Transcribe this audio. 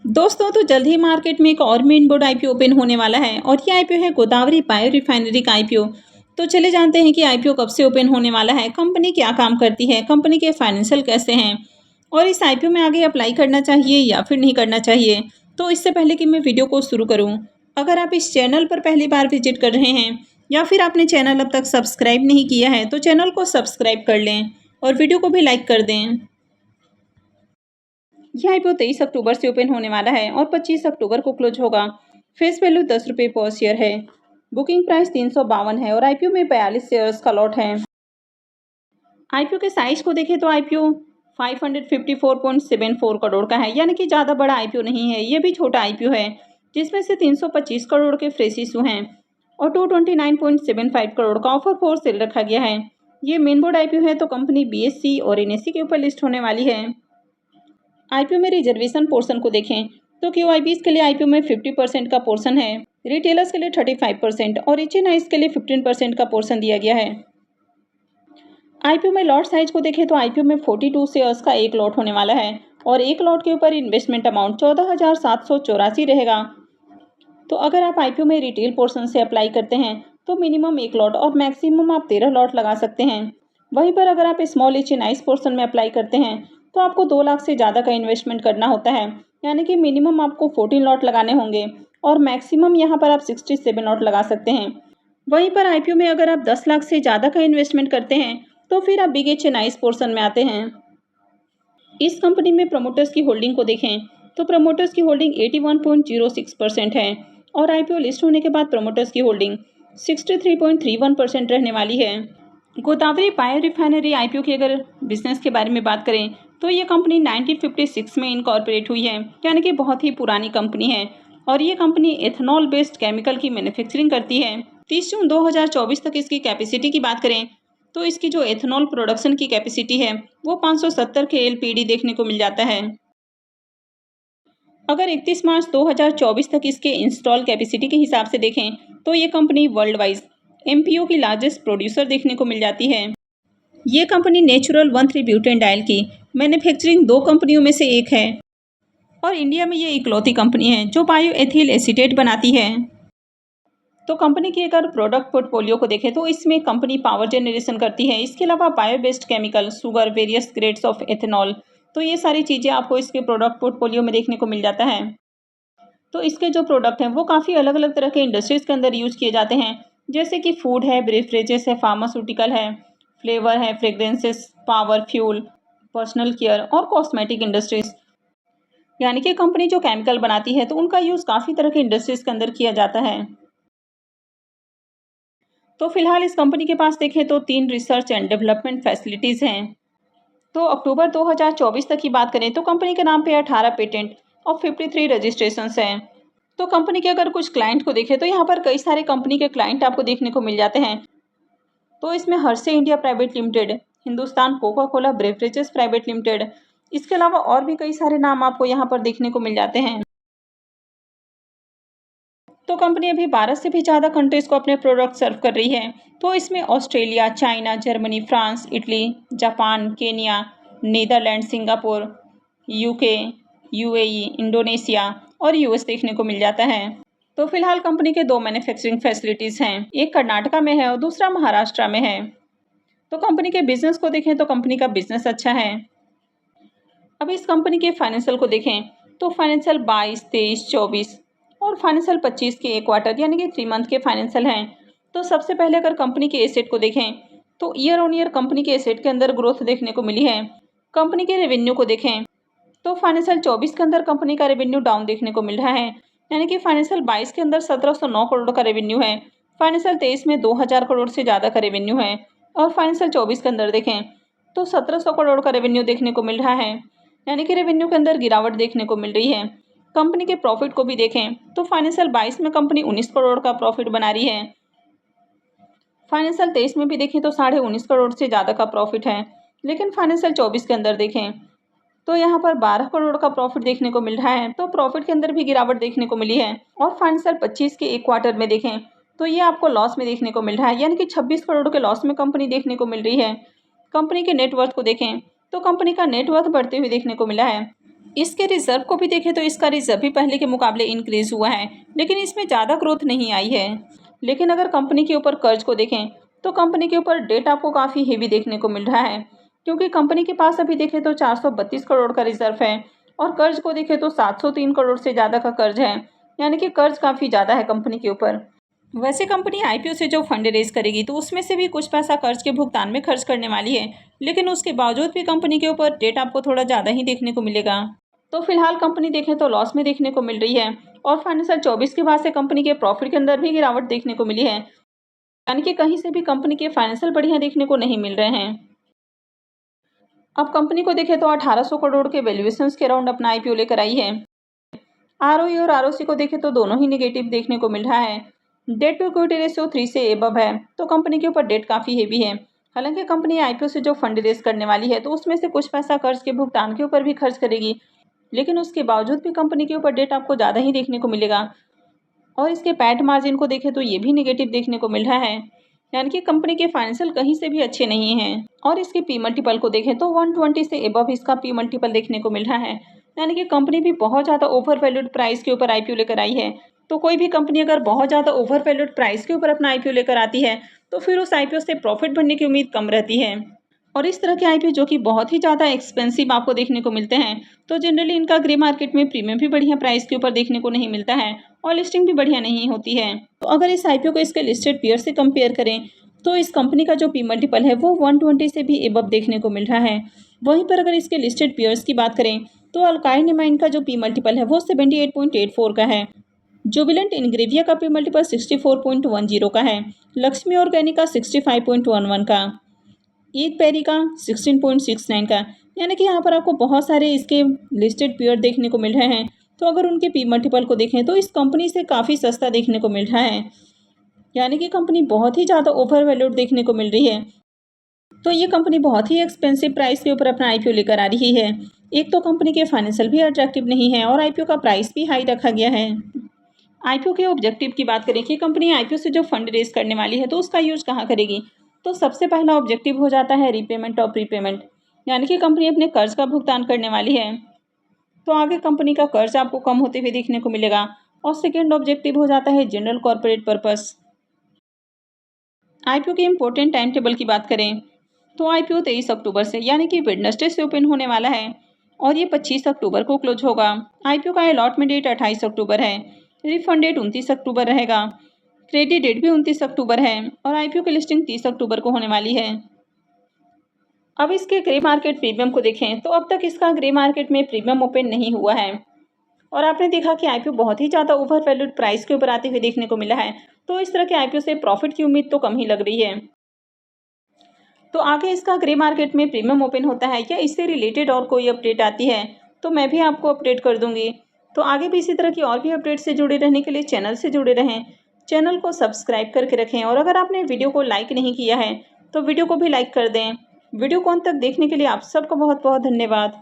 दोस्तों तो जल्द ही मार्केट में एक और मेन बोर्ड आईपीओ ओपन होने वाला है और ये आईपीओ है गोदावरी बायो रिफाइनरी का आईपीओ। तो चले जानते हैं कि आईपीओ कब से ओपन होने वाला है, कंपनी क्या काम करती है, कंपनी के फाइनेंशियल कैसे हैं और इस आईपीओ में आगे अप्लाई करना चाहिए या फिर नहीं करना चाहिए। तो इससे पहले कि मैं वीडियो को शुरू करूँ, अगर आप इस चैनल पर पहली बार विजिट कर रहे हैं या फिर आपने चैनल अब तक सब्सक्राइब नहीं किया है तो चैनल को सब्सक्राइब कर लें और वीडियो को भी लाइक कर दें। यह आईपीओ 23 अक्टूबर से ओपन होने वाला है और 25 अक्टूबर को क्लोज होगा। फेस वैल्यू 10 रुपये पर शेयर है। बुकिंग प्राइस 352 है और आईपीओ में 42 शेयर्स का लॉट है। आईपीओ के साइज को देखें तो आईपीओ 554.74 करोड़ का है, यानी कि ज़्यादा बड़ा आईपीओ नहीं है, ये भी छोटा आईपीओ है जिसमें से 325 करोड़ के फ्रेश इशू हैं और 229.75 करोड़ का ऑफर फॉर सेल रखा गया है। ये मेन बोर्ड आईपीओ है तो कंपनी बीएससी और एनएससी के ऊपर लिस्ट होने वाली है। आईपीओ में रिजर्वेशन पोर्शन को देखें तो क्यूआईबीज के लिए आईपीओ में 50% का पोर्शन है, रिटेलर्स के लिए 35% और एचएनआईज के लिए 15% का पोर्शन दिया गया है। आईपीओ में लॉट साइज को देखें तो आईपीओ में 42 शेयर्स का एक लॉट होने वाला है और एक लॉट के ऊपर इन्वेस्टमेंट अमाउंट 14,784 रहेगा। तो अगर आप आईपीओ में रिटेल पोर्शन से अप्लाई करते हैं तो मिनिमम एक लॉट और मैक्सिमम आप 13 लॉट लगा सकते हैं। वहीं पर अगर आप स्मॉल एचएनआईज पोर्शन में अप्लाई करते हैं तो आपको 2 लाख से ज़्यादा का इन्वेस्टमेंट करना होता है, यानी कि मिनिमम आपको 14 लॉट लगाने होंगे और मैक्सिमम यहाँ पर आप 67 लॉट लगा सकते हैं। वहीं पर आईपीओ में अगर आप 10 लाख से ज़्यादा का इन्वेस्टमेंट करते हैं तो फिर आप बिग एचएनआईज पोर्शन में आते हैं। इस कंपनी में प्रमोटर्स की होल्डिंग को देखें तो प्रमोटर्स की होल्डिंग 81.06% है और आईपीओ लिस्ट होने के बाद प्रमोटर्स की होल्डिंग 63.31% रहने वाली है। गोदावरी बायो रिफाइनरी आईपीओ की अगर बिजनेस के बारे में बात करें तो ये कंपनी 1956 में इनकॉर्पोरेट हुई है, यानी कि बहुत ही पुरानी कंपनी है और ये कंपनी एथेनॉल बेस्ड केमिकल की मैन्युफैक्चरिंग करती है। 30 जून 2024 तक इसकी कैपेसिटी की बात करें तो इसकी जो एथेनॉल प्रोडक्शन की कैपेसिटी है वो 570 के एलपीडी देखने को मिल जाता है। अगर 31 मार्च 2024 तक इसके इंस्टॉल कैपेसिटी के हिसाब से देखें तो ये कंपनी वर्ल्ड वाइज एमपीओ की लार्जेस्ट प्रोड्यूसर देखने को मिल जाती है। ये कंपनी नेचुरल 1,3-ब्यूटेन-डाइल की मैन्युफैक्चरिंग 2 कंपनियों में से एक है और इंडिया में ये इकलौती कंपनी है जो बायो एथिल एसीटेट बनाती है। तो कंपनी की अगर प्रोडक्ट पोर्टफोलियो को देखें तो इसमें कंपनी पावर जनरेशन करती है, इसके अलावा bio based chemical, sugar, various grades of ethanol, तो ये सारी चीज़ें आपको इसके प्रोडक्ट पोर्टफोलियो में देखने को मिल जाता है। तो इसके जो प्रोडक्ट हैं वो काफ़ी अलग अलग तरह के इंडस्ट्रीज़ के अंदर यूज़ किए जाते हैं, जैसे कि फूड है, बेवरेजेस है, फार्मास्यूटिकल है, फ्लेवर है, fragrances, power, fuel, personal care और कॉस्मेटिक इंडस्ट्रीज़। यानी कि कंपनी जो केमिकल बनाती है तो उनका यूज़ काफ़ी तरह के इंडस्ट्रीज़ के अंदर किया जाता है। तो फिलहाल इस कंपनी के पास देखें तो 3 रिसर्च एंड डेवलपमेंट फैसिलिटीज़ हैं। तो अक्टूबर 2024 तक की बात करें तो कंपनी के नाम पे 18 पेटेंट और 53 रजिस्ट्रेशंस हैं। तो कंपनी के अगर कुछ क्लाइंट को देखें तो यहाँ पर कई सारे कंपनी के क्लाइंट आपको देखने को मिल जाते हैं। तो इसमें Hershey India private limited, Hindustan Coca Cola beverages private limited, इसके अलावा और भी कई सारे नाम आपको यहाँ पर देखने को मिल जाते हैं। तो कंपनी अभी 12 से भी ज़्यादा कंट्रीज़ को अपने प्रोडक्ट सर्व कर रही है। तो इसमें Australia, China, Germany, France, Italy, Japan, Kenya, Netherland, Singapore, UK, UAE, Indonesia और यूएस देखने को मिल जाता है। तो फिलहाल कंपनी के 2 मैन्युफैक्चरिंग फैसिलिटीज़ हैं, एक कर्नाटका में है और दूसरा महाराष्ट्र में है। तो कंपनी के बिजनेस को देखें तो कंपनी का बिजनेस अच्छा है। अब इस कंपनी के फाइनेंशियल को देखें तो फाइनेंशियल 22, 23, 24 और फाइनेंशियल 25 के एक क्वार्टर यानी कि 3 मंथ के फाइनेंशियल हैं। तो सबसे पहले अगर कंपनी के एसेट को देखें तो ईयर ऑन ईयर कंपनी के एसेट के अंदर ग्रोथ देखने को मिली है। कंपनी के रेवेन्यू को देखें तो फाइनेंशियल 24 के अंदर कंपनी का रेवेन्यू डाउन देखने को मिल रहा है, यानी कि फाइनेंशियल 22 के अंदर 1709 करोड़ का रेवेन्यू है, फाइनेंशियल 23 में 2000 करोड़ से ज़्यादा का रेवेन्यू है और फाइनेंशियल 24 के अंदर देखें तो 1700 करोड़ का रेवेन्यू देखने को मिल रहा है, यानी कि रेवेन्यू के अंदर गिरावट देखने को मिल रही है। कंपनी के प्रॉफिट को भी देखें तो फाइनेंशियल 22 में कंपनी 19 करोड़ का प्रॉफिट बना रही है, फाइनेंशियल 23 में भी देखें तो 19.5 करोड़ से ज़्यादा का प्रॉफिट है, लेकिन फाइनेंशियल 24 के अंदर देखें तो यहाँ पर 12 करोड़ का प्रॉफिट देखने को मिल रहा है। तो प्रॉफिट के अंदर भी गिरावट देखने को मिली है और फाइनेंशियल 25 के एक क्वार्टर में देखें तो ये आपको लॉस में देखने को मिल रहा है, यानी कि 26 करोड़ के लॉस में कंपनी देखने को मिल रही है। कंपनी के नेटवर्थ को देखें तो कंपनी का नेटवर्थ बढ़ते हुए देखने को मिला है। इसके रिजर्व को भी देखें तो इसका रिजर्व भी पहले के मुकाबले इंक्रीज हुआ है, लेकिन इसमें ज़्यादा ग्रोथ नहीं आई है। लेकिन अगर कंपनी के ऊपर कर्ज को देखें तो कंपनी के ऊपर डेट आपको काफ़ी हेवी देखने को मिल रहा है, क्योंकि कंपनी के पास अभी देखें तो 432 करोड़ का रिजर्व है और कर्ज को देखें तो 703 करोड़ से ज़्यादा का कर्ज है, यानी कि कर्ज काफ़ी ज़्यादा है कंपनी के ऊपर। वैसे कंपनी आईपीओ से जो फंड रेज करेगी तो उसमें से भी कुछ पैसा कर्ज के भुगतान में खर्च करने वाली है, लेकिन उसके बावजूद भी कंपनी के ऊपर डेट आपको थोड़ा ज़्यादा ही देखने को मिलेगा। तो फिलहाल कंपनी देखें तो लॉस में देखने को मिल रही है और फाइनेंशियल 24 के बाद से कंपनी के प्रॉफिट के अंदर भी गिरावट देखने को मिली है, यानी कि कहीं से भी कंपनी के फाइनेंशियल बढ़िया देखने को नहीं मिल रहे हैं। अब कंपनी को देखें तो 1800 करोड़ के वैल्यूएशंस के अराउंड अपना आईपीओ लेकर आई है। आरओई और आरओसी को देखें तो दोनों ही नेगेटिव देखने को मिल रहा है। डेट टू इक्विटी रेशियो 3 से एबव है, तो कंपनी के ऊपर डेट काफ़ी हेवी है। हालांकि कंपनी आईपीओ से जो फंड रेज करने वाली है तो उसमें से कुछ पैसा कर्ज के भुगतान के ऊपर भी खर्च करेगी, लेकिन उसके बावजूद भी कंपनी के ऊपर डेट आपको ज़्यादा ही देखने को मिलेगा। और इसके पैट मार्जिन को देखें तो ये भी नेगेटिव देखने को मिल रहा है, यानी कि कंपनी के फाइनेंशियल कहीं से भी अच्छे नहीं हैं। और इसके पी मल्टीपल को देखें तो 120 से एबव इसका पी मल्टीपल देखने को मिल रहा है, यानी कि कंपनी भी बहुत ज़्यादा ओवर वैल्यूड प्राइस के ऊपर आईपीओ लेकर आई है। तो कोई भी कंपनी अगर बहुत ज़्यादा ओवर वैल्यूड प्राइस के ऊपर अपना आईपीओ लेकर आती है तो फिर उस आईपीओ से प्रॉफिट बनने की उम्मीद कम रहती है। और इस तरह के आईपीओ जो कि बहुत ही ज़्यादा एक्सपेंसिव आपको देखने को मिलते हैं, तो जनरली इनका ग्रे मार्केट में प्रीमियम भी बढ़िया प्राइस के ऊपर देखने को नहीं मिलता है और लिस्टिंग भी बढ़िया नहीं होती है। तो अगर इस आईपीओ को इसके लिस्टेड पेयर से कंपेयर करें तो इस कंपनी का जो पी मल्टीपल है वो 120 से भी एबव देखने को मिल रहा है। वहीं पर अगर इसके लिस्टेड पेयर्स की बात करें तो अल्काइल निमाइन का जो पी मल्टीपल है वो 78.84 का है। जुबिलेंट इंग्रेविया का पी मल्टीपल 64.10 का है। लक्ष्मी ऑर्गेनिक का 65.11 का। ईद पेरी का 16.69 का, यानी कि यहाँ पर आपको बहुत सारे इसके लिस्टेड पेयर देखने को मिल रहे हैं। तो अगर उनके पी मल्टीपल को देखें तो इस कंपनी से काफ़ी सस्ता देखने को मिल रहा है, यानी कि कंपनी बहुत ही ज़्यादा ओवर वैल्यूड देखने को मिल रही है। तो ये कंपनी बहुत ही एक्सपेंसिव प्राइस के ऊपर अपना आईपीओ लेकर आ रही है। एक तो कंपनी के फाइनेंशियल भी अट्रैक्टिव नहीं है और आईपीओ का प्राइस भी हाई रखा गया है। आईपीओ के ऑब्जेक्टिव की बात करें कि कंपनी आईपीओ से जो फंड रेज करने वाली है तो उसका यूज कहाँ करेगी, तो सबसे पहला ऑब्जेक्टिव हो जाता है रीपेमेंट और प्रीपेमेंट, यानी कि कंपनी अपने कर्ज का भुगतान करने वाली है। तो आगे कंपनी का कर्ज आपको कम होते हुए देखने को मिलेगा। और सेकेंड ऑब्जेक्टिव हो जाता है जनरल कॉर्पोरेट पर्पस। आईपीओ के इम्पोर्टेंट टाइम टेबल की बात करें तो आईपीओ 23 अक्टूबर से यानी कि वेडनेसडे से ओपन होने वाला है और ये 25 अक्टूबर को क्लोज होगा। आईपीओ का अलॉटमेंट डेट 28 अक्टूबर है। रिफंड डेट 29 अक्टूबर रहेगा। क्रेडिट डेट भी 29 अक्टूबर है और आईपीओ की लिस्टिंग 30 अक्टूबर को होने वाली है। अब इसके ग्रे मार्केट प्रीमियम को देखें तो अब तक इसका ग्रे मार्केट में प्रीमियम ओपन नहीं हुआ है और आपने देखा कि आईपीओ बहुत ही ज़्यादा ओवर वैल्यूड प्राइस के ऊपर आते हुए देखने को मिला है। तो इस तरह के आईपीओ से प्रॉफिट की उम्मीद तो कम ही लग रही है। तो आगे इसका ग्रे मार्केट में प्रीमियम ओपन होता है या इससे रिलेटेड और कोई अपडेट आती है तो मैं भी आपको अपडेट कर दूंगी। तो आगे भी इसी तरह की और भी अपडेट से जुड़े रहने के लिए चैनल से जुड़े रहें, चैनल को सब्सक्राइब करके रखें और अगर आपने वीडियो को लाइक नहीं किया है तो वीडियो को भी लाइक कर दें। वीडियो को अंत तक देखने के लिए आप सबका बहुत बहुत धन्यवाद।